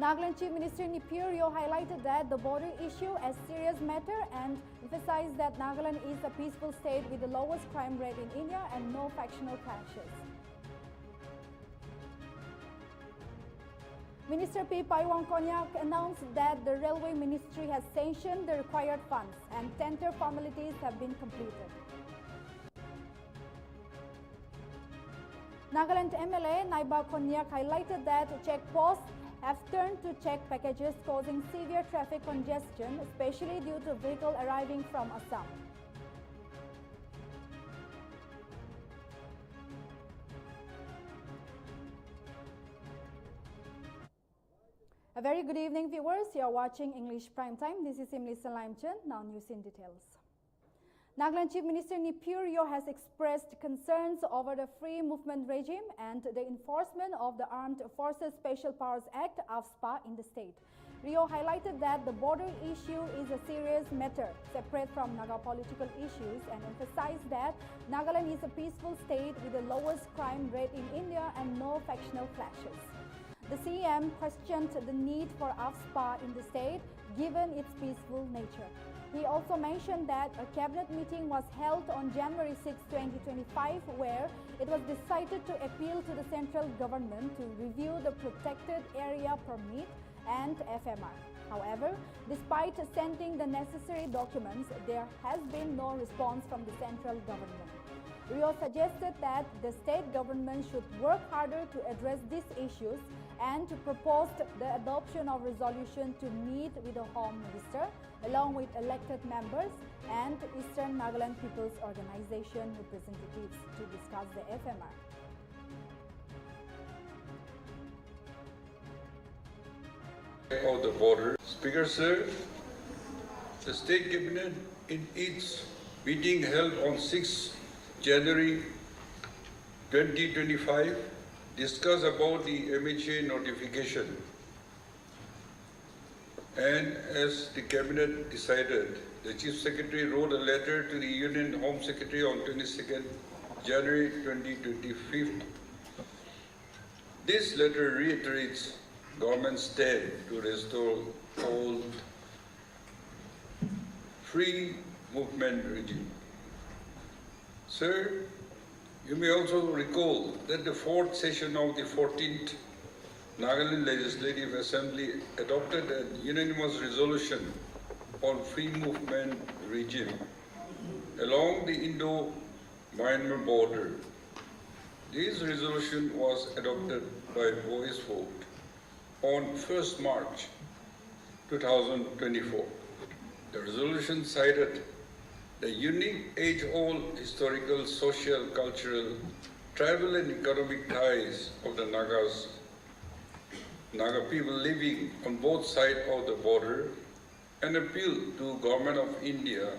Nagaland Chief Minister Nipuryo highlighted that the border issue as serious matter and emphasized that Nagaland is a peaceful state with the lowest crime rate in India and no factional clashes. Minister P. Paiwang Konyak announced that the Railway Ministry has sanctioned the required funds and tender formalities have been completed. Nagaland MLA Naiba Konyak highlighted that checkposts have turned to check packages, causing severe traffic congestion, especially due to vehicles arriving from Assam. A very good evening, viewers. You are watching English Prime Time. This is Imli Salaimchan. Now news in details. Nagaland Chief Minister Nipuryo has expressed concerns over the free movement regime and the enforcement of the Armed Forces Special Powers Act (AFSPA) in the state. Rio highlighted that the border issue is a serious matter separate from Naga political issues and emphasized that Nagaland is a peaceful state with the lowest crime rate in India and no factional clashes. The CM questioned the need for AFSPA in the state given its peaceful nature. He also mentioned that a cabinet meeting was held on January 6, 2025, where it was decided to appeal to the central government to review the protected area permit and FMR. However, despite sending the necessary documents, there has been no response from the central government. Rio suggested that the state government should work harder to address these issues and to propose the adoption of resolution to meet with the Home Minister along with elected members and Eastern Nagaland People's Organization representatives to discuss the FMR. Of the border. Speaker Sir, the State Cabinet in its meeting held on 6 January 2025 discussed about the MHA notification, and as the Cabinet decided, the Chief Secretary wrote a letter to the Union Home Secretary on 22nd January 2025. This letter reiterates government's stand to restore old free movement regime. Sir, you may also recall that the fourth session of the 14th Nagaland Legislative Assembly adopted a unanimous resolution on free movement regime along the Indo-Myanmar border. This resolution was adopted by voice vote on 1st March 2024. The resolution cited the unique age-old historical, social, cultural, tribal and economic ties of the Naga people living on both sides of the border, and appealed to Government of India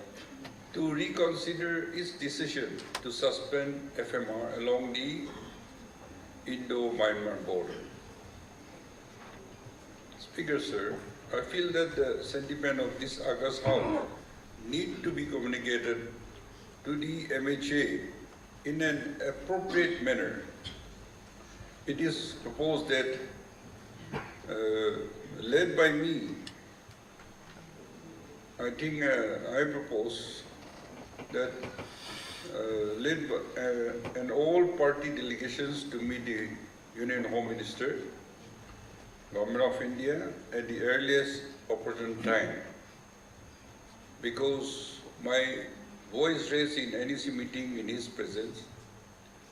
to reconsider its decision to suspend FMR along the Indo-Myanmar border. Speaker Sir, I feel that the sentiment of this August House need to be communicated to the MHA in an appropriate manner. It is proposed that, led by me, I think I propose that led by, and all party delegations to meet the Union Home Minister, Government of India at the earliest opportune time, because my voice raised in NEC meeting in his presence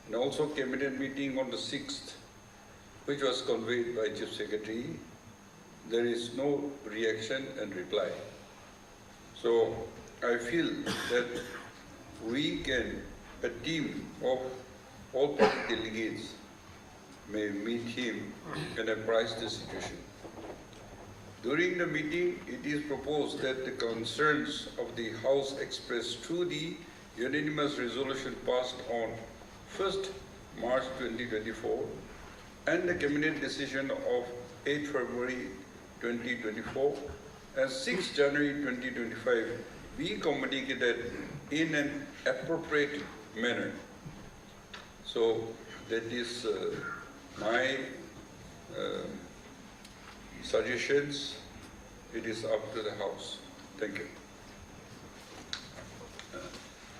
and also cabinet meeting on the 6th, which was conveyed by Chief Secretary, there is no reaction and reply. So I feel that we can, a team of all party delegates may meet him and apprise the situation. During the meeting, it is proposed that the concerns of the House expressed through the unanimous resolution passed on 1st March 2024 and the Cabinet decision of 8 February 2024 and 6 January 2025 be communicated in an appropriate manner. So that is my suggestions, it is up to the House. Thank you.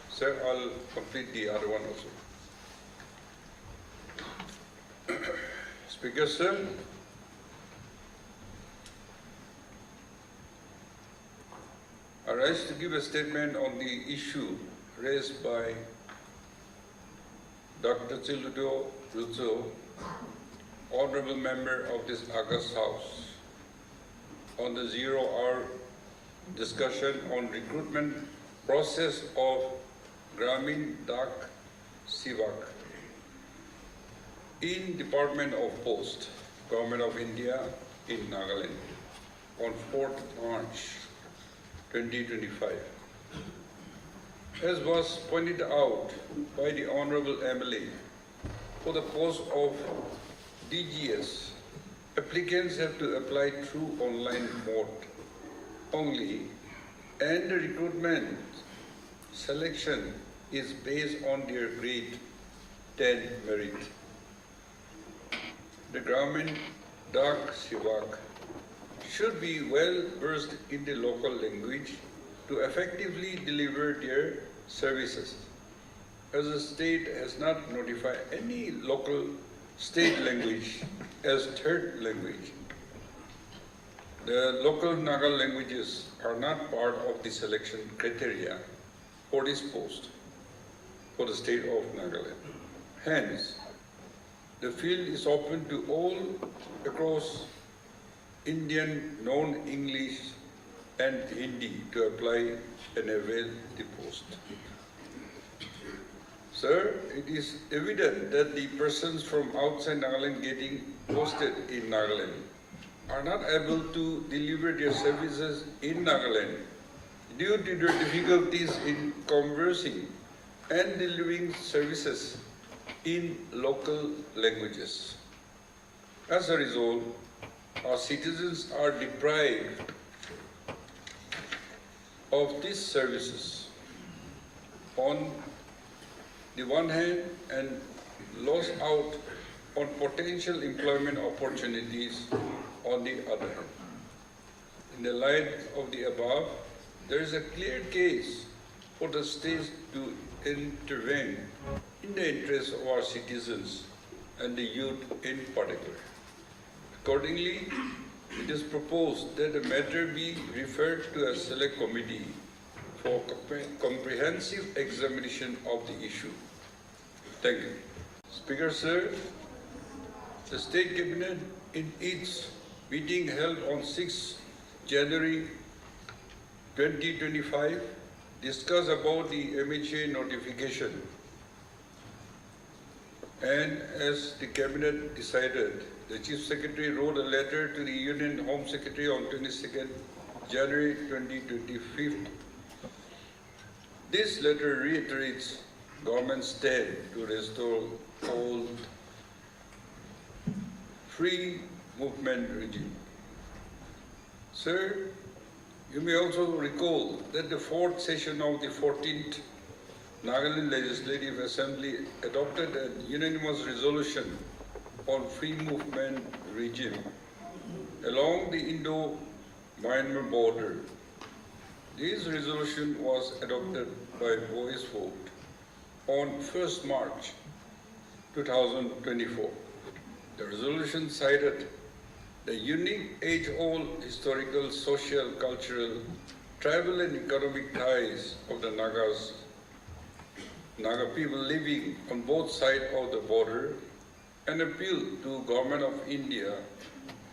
Sir, I'll complete the other one also. Speaker, sir. I rise to give a statement on the issue raised by Dr. Chiludo Ruzo, Honorable Member of this August House, on the 0-hour discussion on recruitment process of Gramin Dak Sivak in Department of Post, Government of India in Nagaland on 4th March 2025. As was pointed out by the Honorable MLA, for the post of DGS, applicants have to apply through online mode only, and the recruitment selection is based on their grade 10 merit. The Gramin Dak Sivak should be well versed in the local language to effectively deliver their services, as the state has not notified any local state language as third language. The local Naga languages are not part of the selection criteria for this post for the state of Nagaland. Hence, the field is open to all across Indian non-English and Hindi to apply and avail the post. Sir, it is evident that the persons from outside Nagaland getting posted in Nagaland are not able to deliver their services in Nagaland due to their difficulties in conversing and delivering services in local languages. As a result, our citizens are deprived of these services on the one hand and lost out on potential employment opportunities on the other hand. In the light of the above, there is a clear case for the state to intervene in the interest of our citizens and the youth in particular. Accordingly, it is proposed that the matter be referred to a select committee for comprehensive examination of the issue. Thank you. Speaker, sir, the State Cabinet in its meeting held on 6 January 2025 discussed about the MHA notification, and as the Cabinet decided, the Chief Secretary wrote a letter to the Union Home Secretary on 22nd January 2025. This letter reiterates government's stand to restore old free movement regime. Sir, you may also recall that the fourth session of the 14th Nagaland Legislative Assembly adopted a unanimous resolution on free movement regime along the Indo-Myanmar border. This resolution was adopted by voice vote on 1st March 2024. The resolution cited the unique age-old historical, social, cultural, tribal and economic ties of the Naga people living on both sides of the border, and appealed to Government of India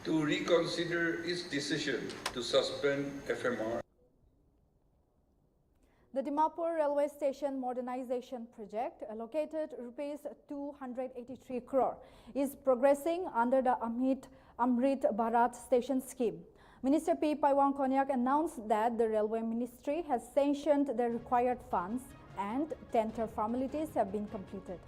to reconsider its decision to suspend FMR. The Dimapur Railway Station Modernization Project, allocated Rs 283 crore, is progressing under the Amrit Bharat Station scheme. Minister P. Paiwang Konyak announced that the Railway Ministry has sanctioned the required funds and tender formalities have been completed.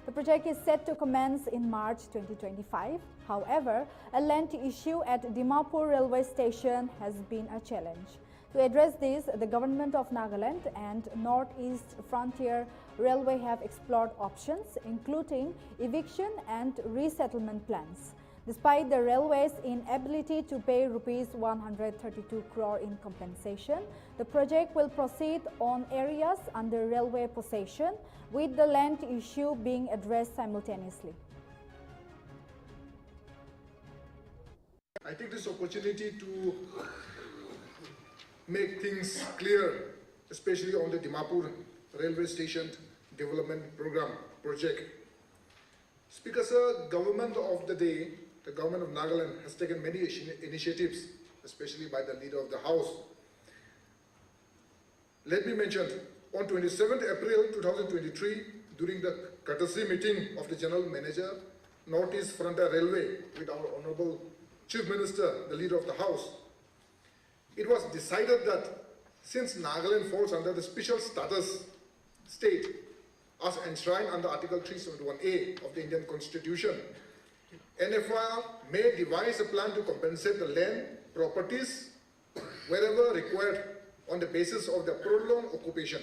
The project is set to commence in March 2025. However, a land issue at Dimapur Railway Station has been a challenge. To address this, the Government of Nagaland and Northeast Frontier Railway have explored options, including eviction and resettlement plans. Despite the railway's inability to pay rupees 132 crore in compensation, the project will proceed on areas under railway possession, with the land issue being addressed simultaneously. I take this opportunity to make things clear, especially on the Dimapur railway station development program project. Speaker Sir, government of the day, the government of Nagaland has taken many initiatives, especially by the leader of the house. Let me mention, on 27th April 2023, during the courtesy meeting of the General Manager, Northeast Frontier Railway, with our Honorable Chief Minister, the leader of the House, it was decided that since Nagaland falls under the special status state as enshrined under Article 371A of the Indian Constitution, NFR may devise a plan to compensate the land, properties, wherever required on the basis of the prolonged occupation,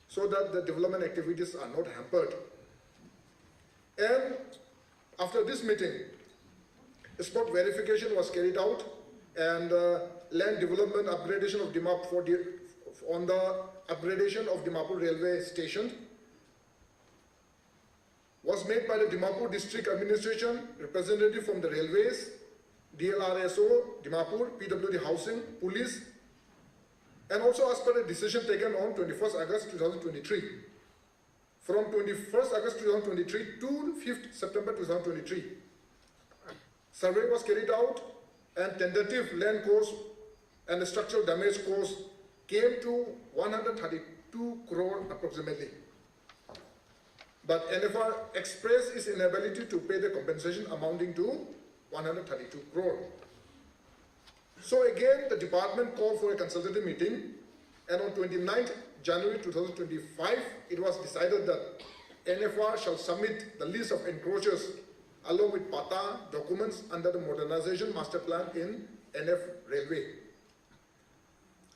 so that the development activities are not hampered. And after this meeting, a spot verification was carried out, and land development upgradation of Dimapur on the upgradation of Dimapur railway station was made by the Dimapur district administration, representative from the railways, DLRSO, Dimapur, PWD housing, police, and also as per the decision taken on 21st August 2023. From 21st August 2023 to 5th September 2023, survey was carried out, and tentative land cost and the structural damage cost came to 132 crore approximately. But NFR expressed its inability to pay the compensation amounting to 132 crore. So again, the department called for a consultative meeting, and on 29th January 2025, it was decided that NFR shall submit the list of encroachers along with PATA documents under the modernization master plan in NF Railway.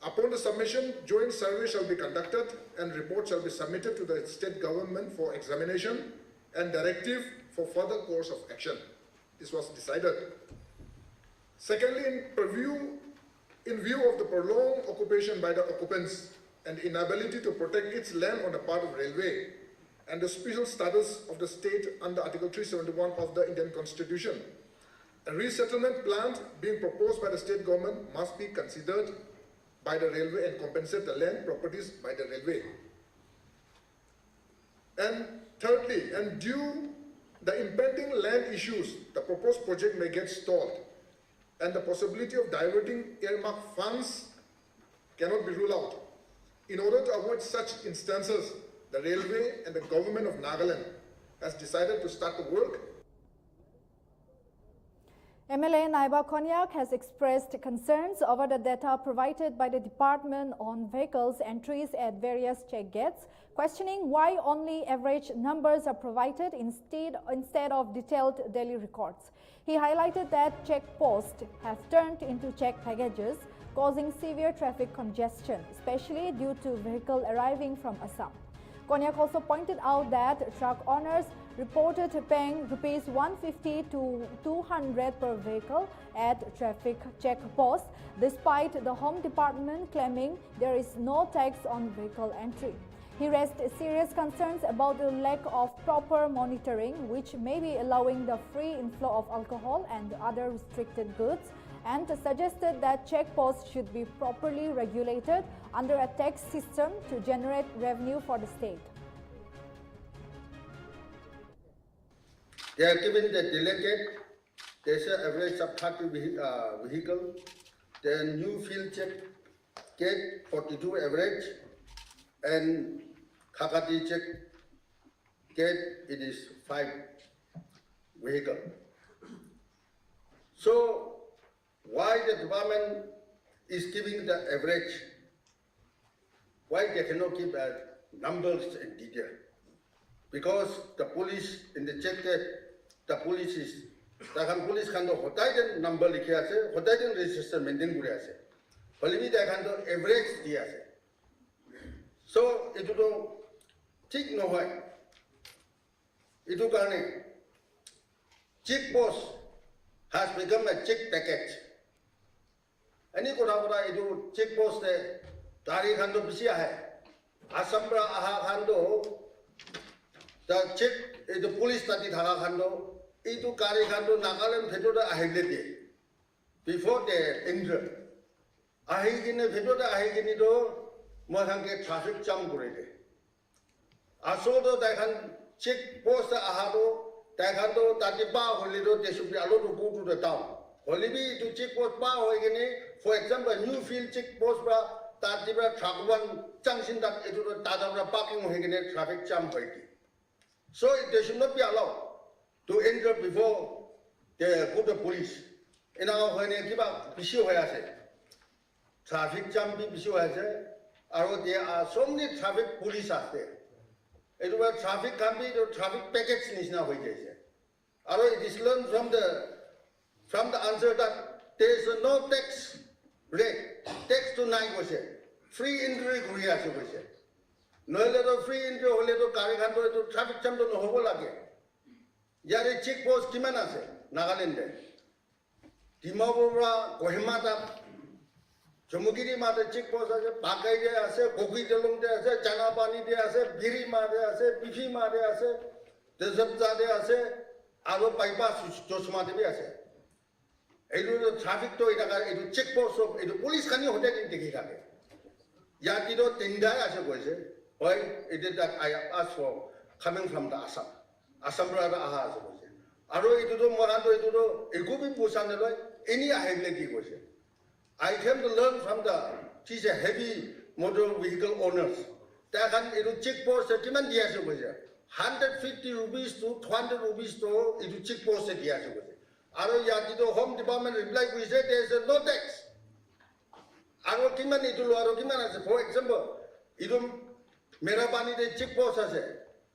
Upon the submission, joint survey shall be conducted and report shall be submitted to the state government for examination and directive for further course of action. This was decided. Secondly, in view of the prolonged occupation by the occupants and inability to protect its land on the part of railway, and the special status of the state under Article 371 of the Indian Constitution, a resettlement plan being proposed by the state government must be considered by the railway and compensate the land properties by the railway. And thirdly, and due the impending land issues, the proposed project may get stalled, and the possibility of diverting earmarked funds cannot be ruled out. In order to avoid such instances, the railway and the government of Nagaland has decided to start the work. MLA Naiba Konyak has expressed concerns over the data provided by the department on vehicles entries at various check gates, questioning why only average numbers are provided instead of detailed daily records. He highlighted that checkposts have turned into check packages, causing severe traffic congestion, especially due to vehicles arriving from Assam. Konyak also pointed out that truck owners reported paying rupees 150 to 200 per vehicle at traffic checkposts, despite the Home Department claiming there is no tax on vehicle entry. He raised serious concerns about the lack of proper monitoring, which may be allowing the free inflow of alcohol and other restricted goods, and suggested that checkposts should be properly regulated under a tax system to generate revenue for the state. They are given the delegate, there's an average of 30 vehicle, then new field check gate 42 average, and Kakati check gate it is 5 vehicle. So why the department is giving the average? Why they cannot give numbers in detail? Because the police in the check gate, the police is the police can do hotai number likhe ase, hotai register maintain kore ase. Holimi they can do average di ase. So itu to ठीक নহয়. itu karone checkpost has become a check package. Any kota itu checkpost de dari khando bisi hai. Assam ra aha khando the check the police tadi dhaga khando itu kari khando Nagaland bhetor da ahile de before they enter. Ahigine bhetor da ahigine do moi hange traffic jam kore de. Aso do dakhan checkpost aha do dakhan do tadi ba holi do they should be allowed to go to the town. Holibi to checkpost ba hoigine. For example, new field checkpost bra tadibra Tragwan junction that it would tadabra parking hoigine traffic jam hoigi. So they should not be allowed to enter before they go to police. In our hoine kiba bishu hoyase. Traffic jam bi bishu hoyase. Aro there are so many traffic police are there. It was traffic can be the traffic packets is now hoigise. Aro it is learned from the answer that there is no tax rate, tax to 9%. Free entry Korea se. No letter free entry hole to kari khan to traffic jam to no hobo lage. Yare checkpost kiman ase Nagaland de. Dimapur ra Kohima ta Jamugiri ma de checkpost ase, Pakai de ase, Koki Delong de ase, Chanapani de ase, Biri ma de ase, Bifi ma de ase, Desabza de ase, aro bypass Josma de ase. Itu traffic to itu checkpost of itu police kani hote dikhi kage. Ya kito tindai ase koise. Why it is that I have asked for coming from the Assam. Assam brother aha ase koise. Aro itu to mohan to itu to ekubi pusan de loi any ahegle ki koise. I came to learn from these heavy motor vehicle owners. Ta kan itu checkpost kiman dia ase koise. 150 rupees to 200 rupees to itu checkpost dia ase koise. Aro yati to Home Department reply we said there is no tax. Aro kiman itu lo aro kiman ase. For example, itu Merapani de checkpost ase,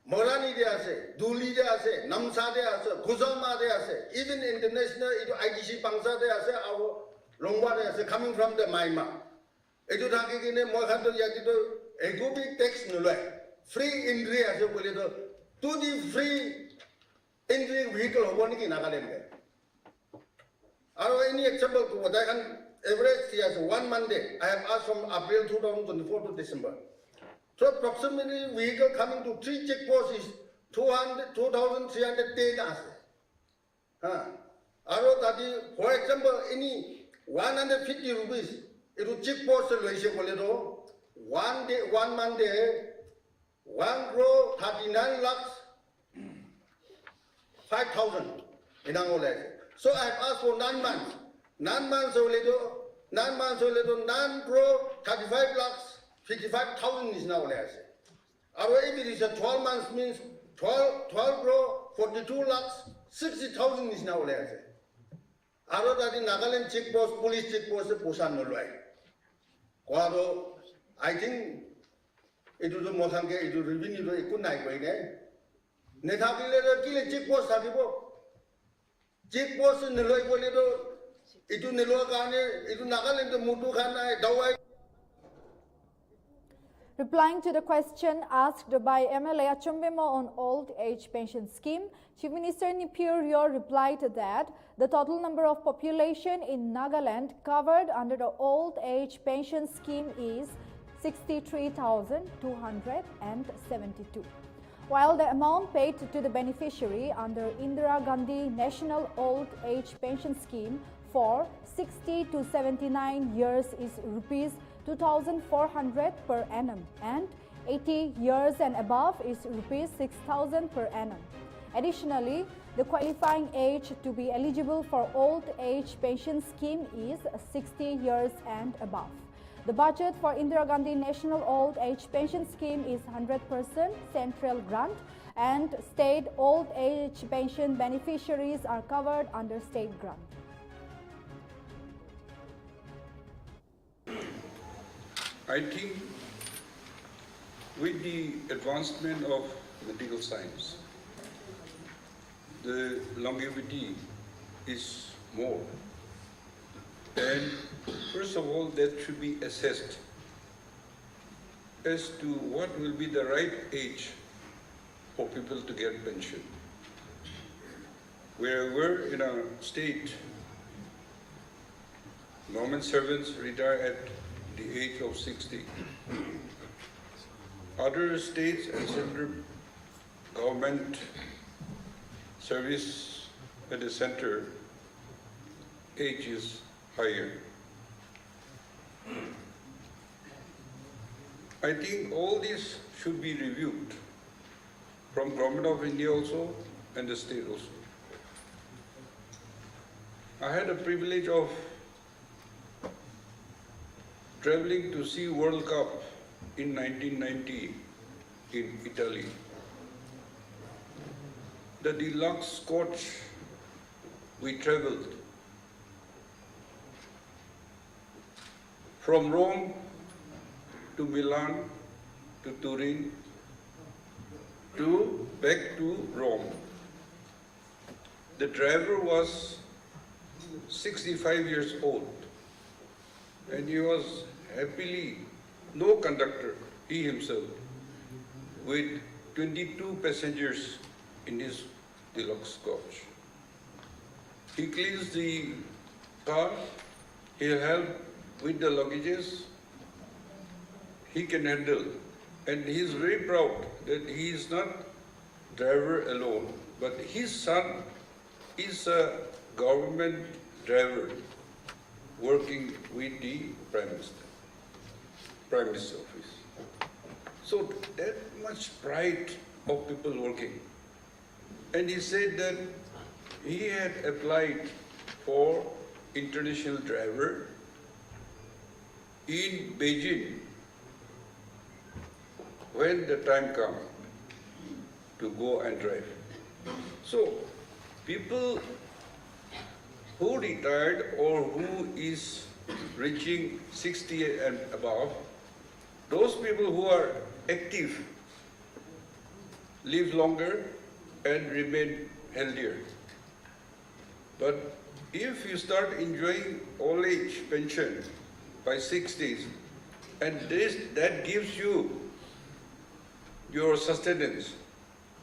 Morani de ase, Duli de ase, Namsa de ase, Kuzama de ase, even international itu IDC Pangsa de ase, our Longwa de ase coming from the Myanmar. Itu thaki kine moi khan to yati to ego big tax nulai. Free entry ase bole to the free entry vehicle hobo niki Nagaland de. Any example to what I can average as 1 Monday, I have asked from April 2024 to December. So approximately vehicle coming to 3 checkposts is 2,310 as. For example, any 150 rupees, it will checkpost the 1 Monday, 1 crore 39 lakhs 5,000 in Angola. So I have asked for 9 months. 9 months so little, 9 crore 35 lakhs 55,000 is now less. If it is a 12 months means 12 crore 42 lakhs 60,000 is now less. Aro tadi Nagaland checkpost, police checkpost pusan nolai. Kuado, I think itu tu mosange itu revenue tu ikut naik baiknya. Nethakile kile checkpost tadi bo. Checkpost nilai boleh tu itu nilai kane itu Nagaland tu mutu kana dawai. Replying to the question asked by MLA Achumbemo on old age pension scheme, Chief Minister Nipurio replied that the total number of population in Nagaland covered under the old age pension scheme is 63,272, while the amount paid to the beneficiary under Indira Gandhi National Old Age Pension Scheme for 60 to 79 years is rupees 2,400 per annum, and 80 years and above is rupees 6,000 per annum. Additionally, the qualifying age to be eligible for old age pension scheme is 60 years and above. The budget for Indira Gandhi National Old Age Pension Scheme is 100% central grant, and state old age pension beneficiaries are covered under state grant. I think with the advancement of medical science, the longevity is more. And first of all, that should be assessed as to what will be the right age for people to get pension. wherever in a state, government servants retire at the age of 60. Other states and central government service at the center, age is higher. I think all this should be reviewed from Government of India also and the state also. I had a privilege of traveling to see World Cup in 1990 in Italy. The deluxe coach we traveled from Rome to Milan to Turin to back to Rome. The driver was 65 years old and he was happily, no conductor, he himself, with 22 passengers in his deluxe coach. He cleans the car, he'll help with the luggages, he can handle. And he is very proud that he is not driver alone, but his son is a government driver working with the Prime Minister's office. So that much pride of people working. And he said that he had applied for international driver in Beijing when the time comes to go and drive. So people who retired or who is reaching 60 and above, those people who are active live longer and remain healthier. But if you start enjoying old age pension by 60s, and that gives you your sustenance,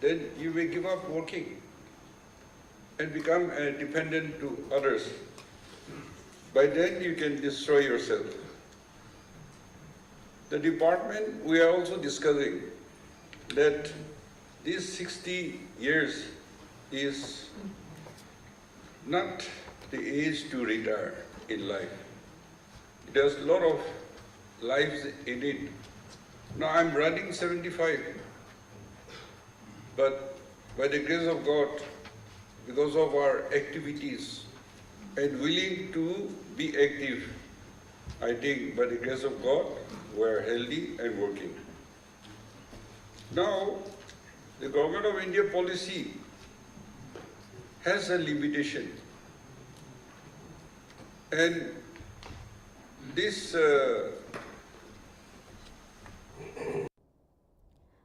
then you may give up working and become dependent to others. By then you can destroy yourself. The department, we are also discussing that these 60 years is not the age to retire in life. There's a lot of lives in it. Now I'm running 75, but by the grace of God, because of our activities and willing to be active, I think by the grace of God, we're healthy and working. Now, the Government of India policy has a limitation. And this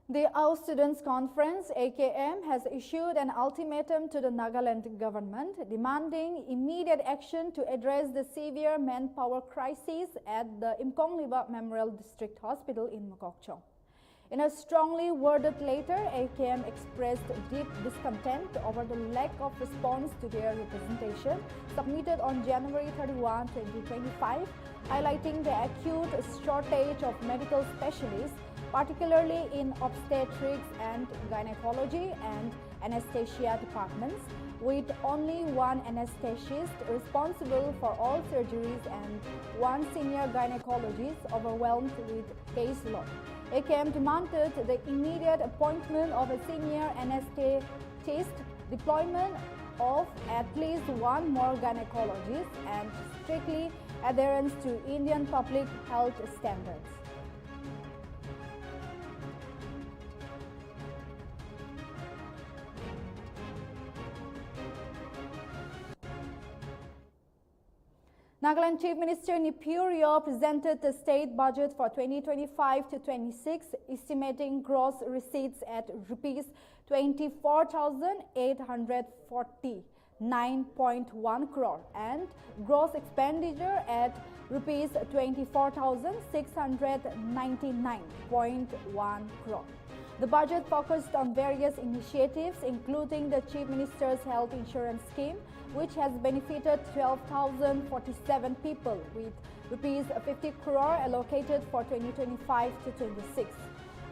The Our Students Conference, AKM, has issued an ultimatum to the Nagaland government demanding immediate action to address the severe manpower crisis at the Imkongliba Memorial District Hospital in Mokokchung. In a strongly worded letter, AKM expressed deep discontent over the lack of response to their representation submitted on January 31, 2025, highlighting the acute shortage of medical specialists, particularly in obstetrics and gynecology and anesthesia departments, with only one anesthetist responsible for all surgeries and one senior gynecologist overwhelmed with caseload. AKM demanded the immediate appointment of a senior anesthetist, deployment of at least one more gynecologist, and strictly adherence to Indian public health standards. Nagaland Chief Minister Nipuryo presented the state budget for 2025 to 26, estimating gross receipts at rupees 24,849.1 crore and gross expenditure at rupees 24,699.1 crore. The budget focused on various initiatives, including the Chief Minister's Health Insurance Scheme, which has benefited 12,047 people, with rupees 50 crore allocated for 2025 to 26.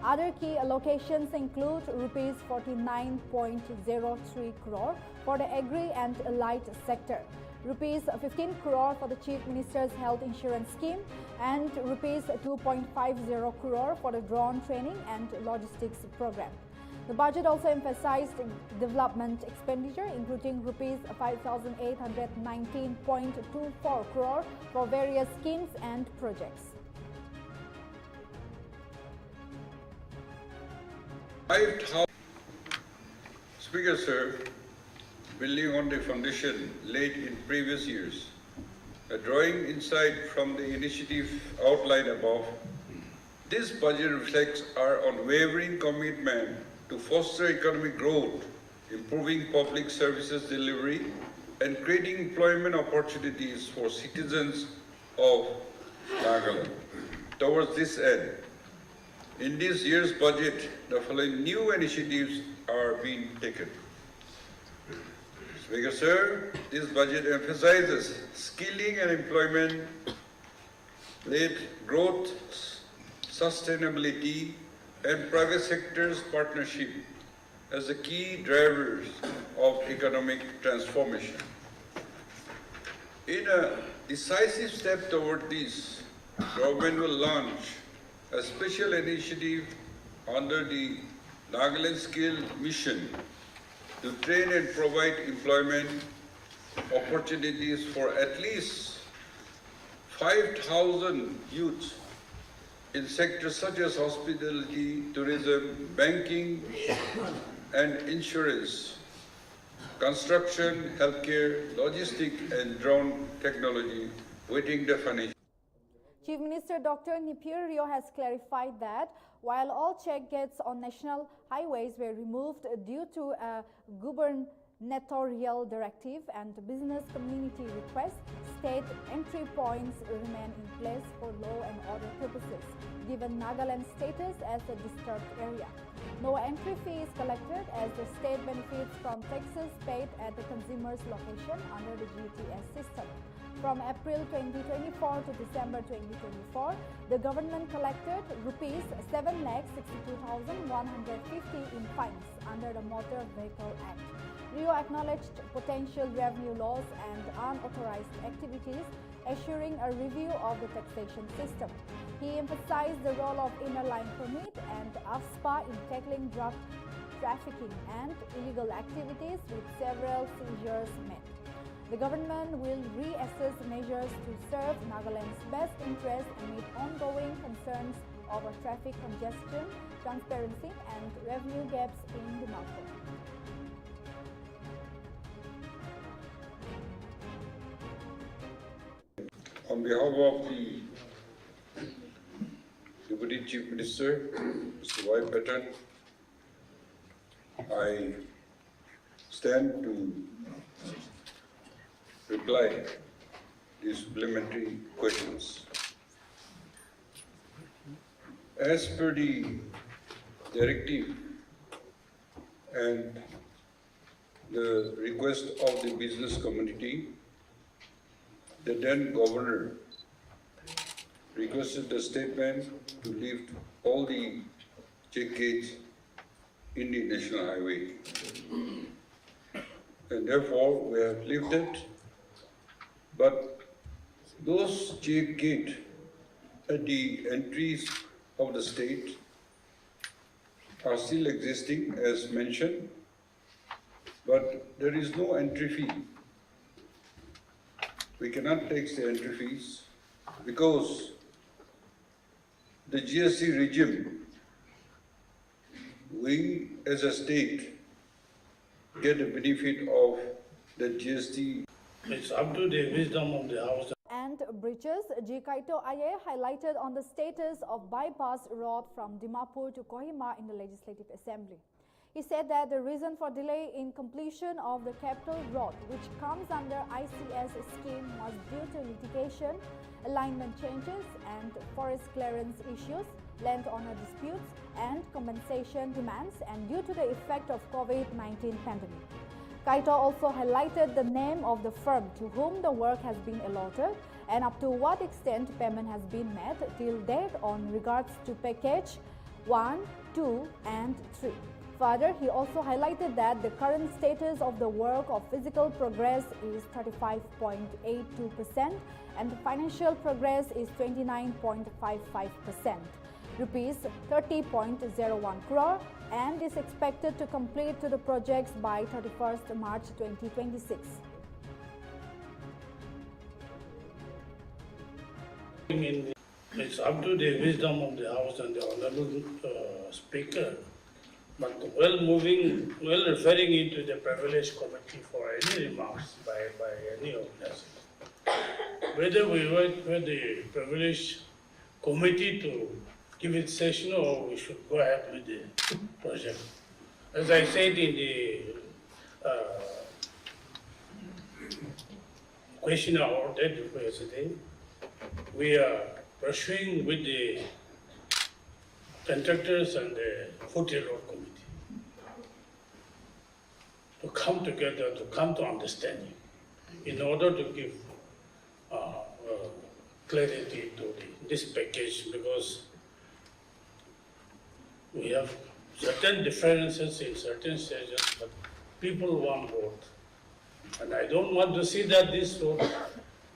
Other key allocations include rupees 49.03 crore for the agri and allied sector, rupees 15 crore for the Chief Minister's Health Insurance Scheme, and rupees 2.50 crore for the drone training and logistics program. The budget also emphasized development expenditure, including rupees 5,819.24 crore for various schemes and projects. Speaker, sir, building on the foundation laid in previous years, a drawing insight from the initiative outlined above, this budget reflects our unwavering commitment to foster economic growth, improving public services delivery, and creating employment opportunities for citizens of Nagaland. Towards this end, in this year's budget, the following new initiatives are being taken. Speaker, sir, this budget emphasizes skilling and employment-led growth, sustainability, and private sector's partnership as the key drivers of economic transformation. In a decisive step toward this, government will launch a special initiative under the Nagaland Skill Mission to train and provide employment opportunities for at least 5,000 youths in sectors such as hospitality, tourism, banking, and insurance, construction, healthcare, logistics, and drone technology, waiting the financial. Chief Minister Dr. Nltv has clarified that while all check gates on national highways were removed due to a gubernatorial directive and business community request, state entry points remain in place for law and order purposes, given Nagaland's status as a disturbed area. No entry fee is collected as the state benefits from taxes paid at the consumer's location under the GTS system. From April 2024 to December 2024, the government collected rupees 7,62,150 in fines under the Motor Vehicle Act. Rio acknowledged potential revenue loss and unauthorized activities, assuring a review of the taxation system. He emphasized the role of Inner Line Permit and AFSPA in tackling drug trafficking and illegal activities, with several seizures made. The government will reassess measures to serve Nagaland's best interests amid ongoing concerns over traffic congestion, transparency, and revenue gaps in the market. On behalf of the Deputy Chief Minister, Mr. Y. Patton, I stand to reply the supplementary questions. As per the directive and the request of the business community, the then governor requested the state bank to lift all the check gates in the national highway. And therefore, we have lifted, but those check gates at the entries of the state are still existing as mentioned, but there is no entry fee. We cannot take the entry fees because the GST regime, we as a state get the benefit of the GST. It's up to the wisdom of the House. And bridges, G. Kaito Aye highlighted on the status of bypass road from Dimapur to Kohima in the Legislative Assembly. He said that the reason for delay in completion of the capital road, which comes under ICS scheme, was due to litigation, alignment changes and forest clearance issues, land owner disputes and compensation demands, and due to the effect of COVID-19 pandemic. Kaito also highlighted the name of the firm to whom the work has been allotted and up to what extent payment has been made till date on regards to package 1, 2 and 3. Further, he also highlighted that the current status of the work of physical progress is 35.82% and the financial progress is 29.55%, rupees 30.01 crore, and is expected to complete to the projects by 31st March 2026. It's up to the wisdom of the House and the Honorable Speaker, but while referring into the privilege committee for any remarks by any organization, whether we wait for the privilege committee to give its session or we should go ahead with the project. As I said in the question ordered yesterday, we are pursuing with the contractors and the footy road committee to come together, to come to understanding in order to give clarity to this package, because we have certain differences in certain stages, but people want road. And I don't want to see that this road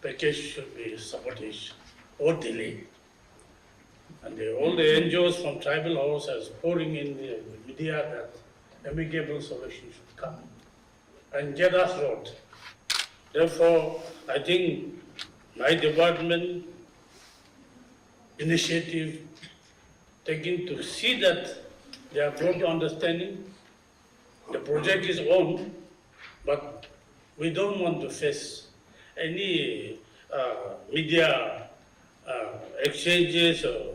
package should be sabotaged or delayed. And all the NGOs from Tribal House are pouring in the media that amicable solution should come and get us road. Therefore, I think my department initiative taken to see that they have brought to understanding. The project is on, but we don't want to face any media exchanges or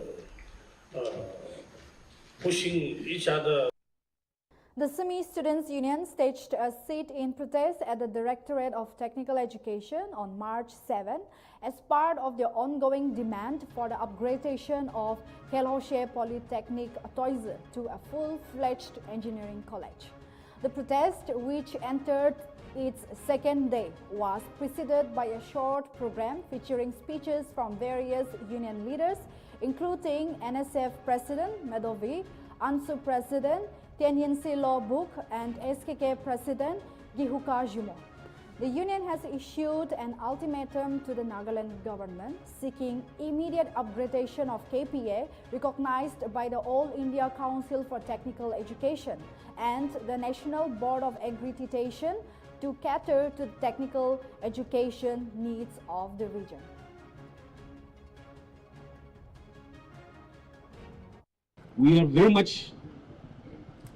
pushing each other. The Semi Students Union staged a sit-in protest at the Directorate of Technical Education on March 7 as part of their ongoing demand for the upgradation of Kelhoshe Polytechnic Toise to a full-fledged engineering college. The protest, which entered its second day, was preceded by a short program featuring speeches from various union leaders, including NSF President Nltv, ANSU President Tianyensi Law Book and SKK President Gihuka Jumo. The union has issued an ultimatum to the Nagaland government seeking immediate upgradation of KPA recognized by the All India Council for Technical Education and the National Board of Accreditation to cater to the technical education needs of the region. We are very much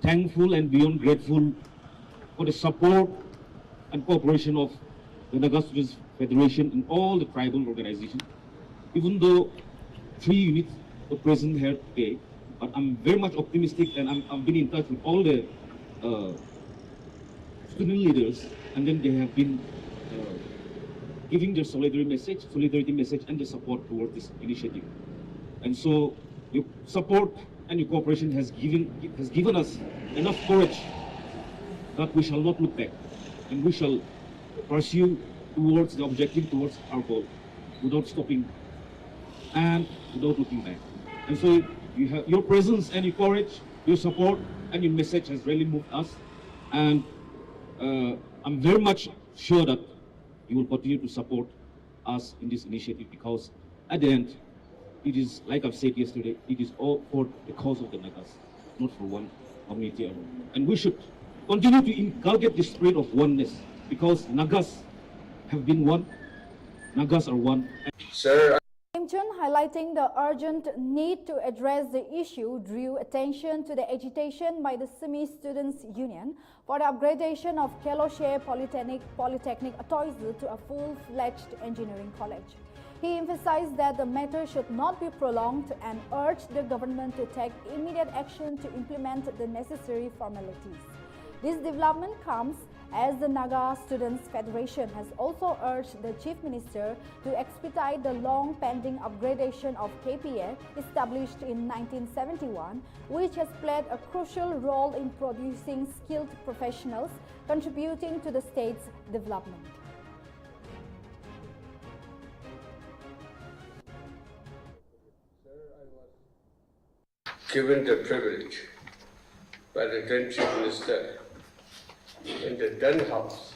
thankful and beyond grateful for the support and cooperation of the Naga Students Federation and all the tribal organizations. Even though 3 units are present here today, but I'm very much optimistic, and I've been in touch with all the student leaders, and then they have been giving their solidarity message and the support towards this initiative. And so your support and your cooperation has given us enough courage that we shall not look back, and we shall pursue towards the objective, towards our goal, without stopping and without looking back. And so you have your presence and your courage, your support and your message has really moved us, and I'm very much sure that you will continue to support us in this initiative, because at the end, it is, like I've said yesterday, it is all for the cause of the Nagas, not for one community alone. And we should continue to inculcate the spirit of oneness, because Nagas have been one, Nagas are one. Sir, Highlighting the urgent need to address the issue, drew attention to the agitation by the Semi Students Union for the upgradation of Kelhoshe Polytechnic Toise to a full-fledged engineering college. He emphasized that the matter should not be prolonged and urged the government to take immediate action to implement the necessary formalities. This development comes as the Naga Students Federation has also urged the Chief Minister to expedite the long-pending upgradation of KPA established in 1971, which has played a crucial role in producing skilled professionals contributing to the state's development. Given the privilege by the then Chief Minister in the then House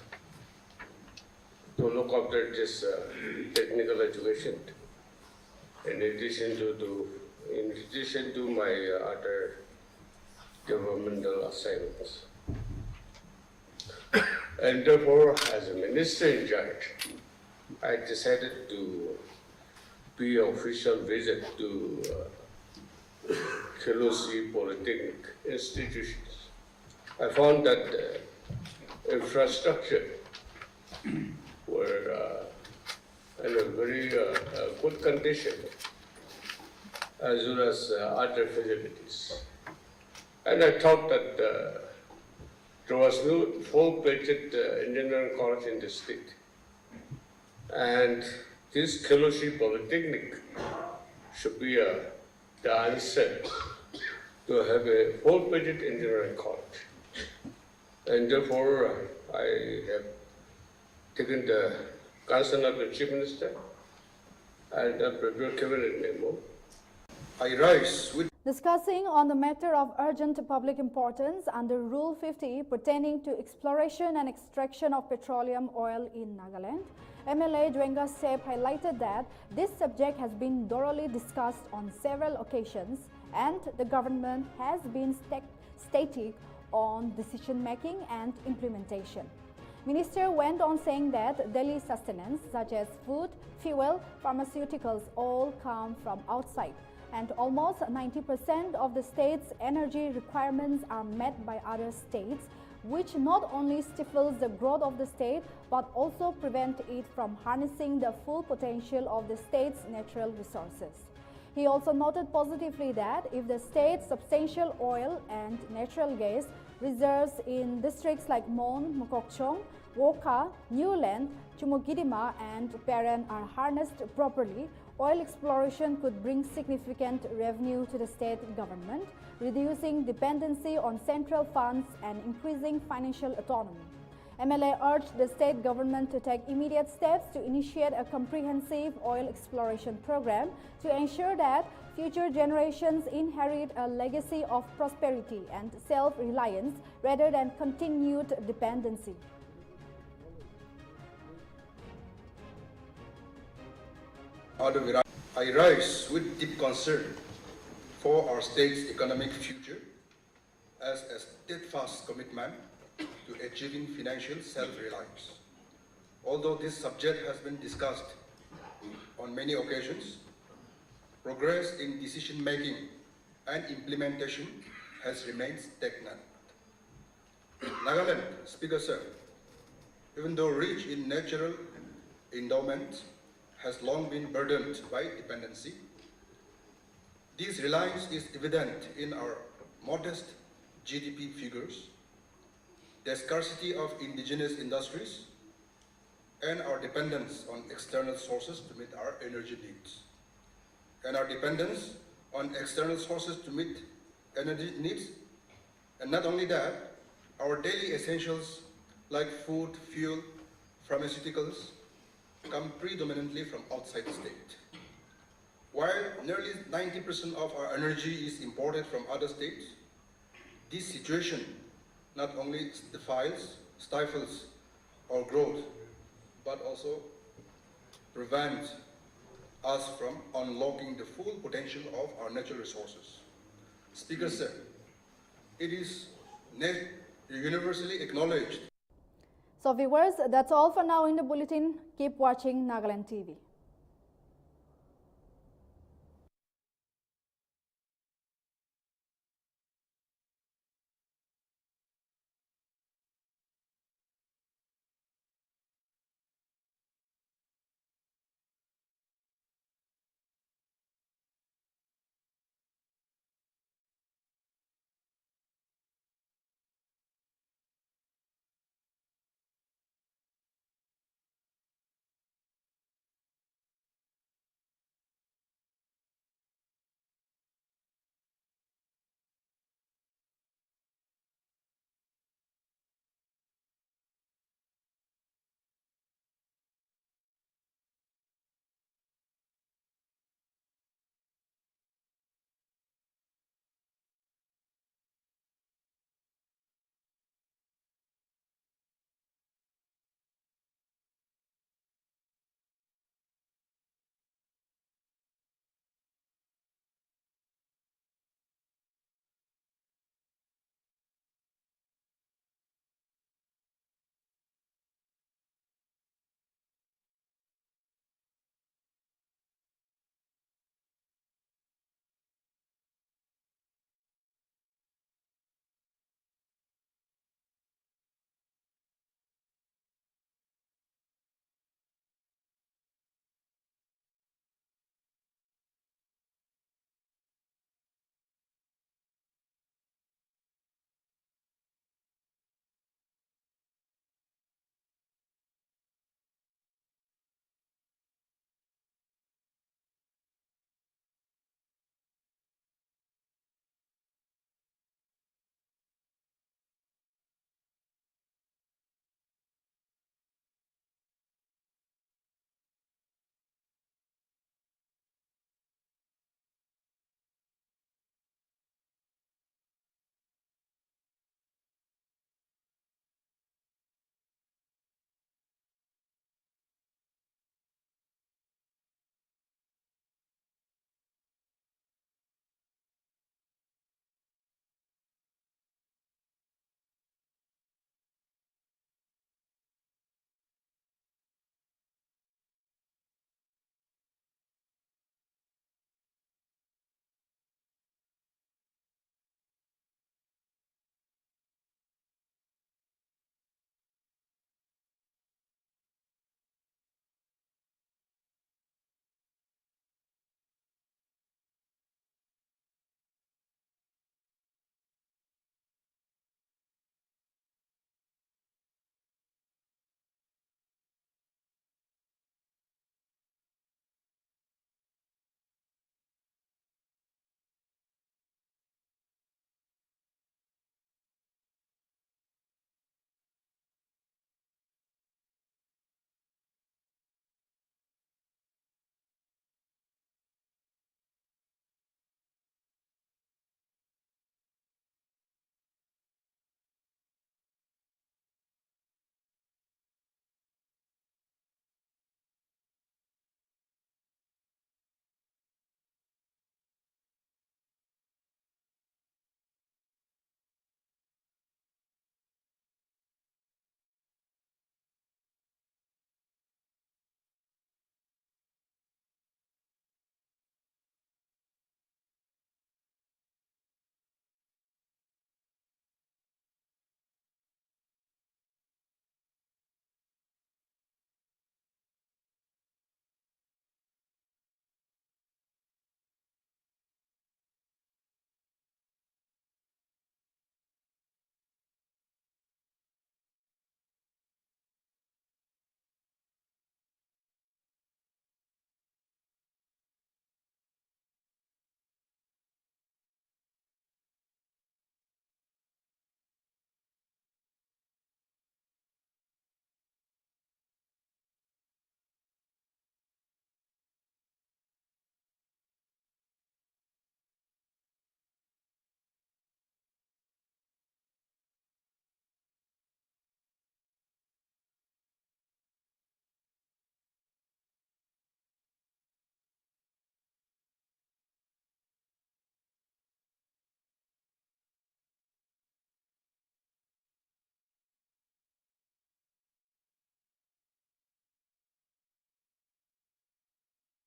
to look after this technical education, in addition to my other governmental assignments. And therefore, as a minister in charge, I decided to pay an official visit to Kelosi Polytechnic institutions. I found that infrastructure were in a very good condition, as well as other facilities. And I thought that there was no full-fledged engineering college in the state. And this Kelosi Polytechnic should be the answer to have a full-fledged engineering college. And therefore, I have taken the concern of the Chief Minister and prepared cabinet memo. I rise with Discussing on the matter of urgent public importance under Rule 50 pertaining to exploration and extraction of petroleum oil in Nagaland, MLA Dwenga Sep highlighted that this subject has been thoroughly discussed on several occasions and the government has been static on decision-making and implementation. Minister went on saying that daily sustenance such as food, fuel, pharmaceuticals all come from outside, and almost 90% of the state's energy requirements are met by other states, which not only stifles the growth of the state but also prevent it from harnessing the full potential of the state's natural resources. He also noted positively that if the state's substantial oil and natural gas reserves in districts like Mon, Mokokchung, Woka, Newland, Chumogidima and Peren are harnessed properly, oil exploration could bring significant revenue to the state government, reducing dependency on central funds and increasing financial autonomy. MLA urged the state government to take immediate steps to initiate a comprehensive oil exploration program to ensure that future generations inherit a legacy of prosperity and self-reliance rather than continued dependency. I rise with deep concern for our state's economic future as a steadfast commitment to achieving financial self-reliance. Although this subject has been discussed on many occasions, progress in decision-making and implementation has remained stagnant. Nagaland, Speaker Sir, even though rich in natural endowments, has long been burdened by dependency. This reliance is evident in our modest GDP figures, the scarcity of indigenous industries, and our dependence on external sources to meet our energy needs. And our dependence on external sources to meet energy needs, and not only that, our daily essentials like food, fuel, pharmaceuticals come predominantly from outside the state. While nearly 90% of our energy is imported from other states, this situation not only stifles our growth, but also prevents us from unlocking the full potential of our natural resources. Speaker Sir, it is universally acknowledged. So viewers, that's all for now in the bulletin. Keep watching Nagaland TV.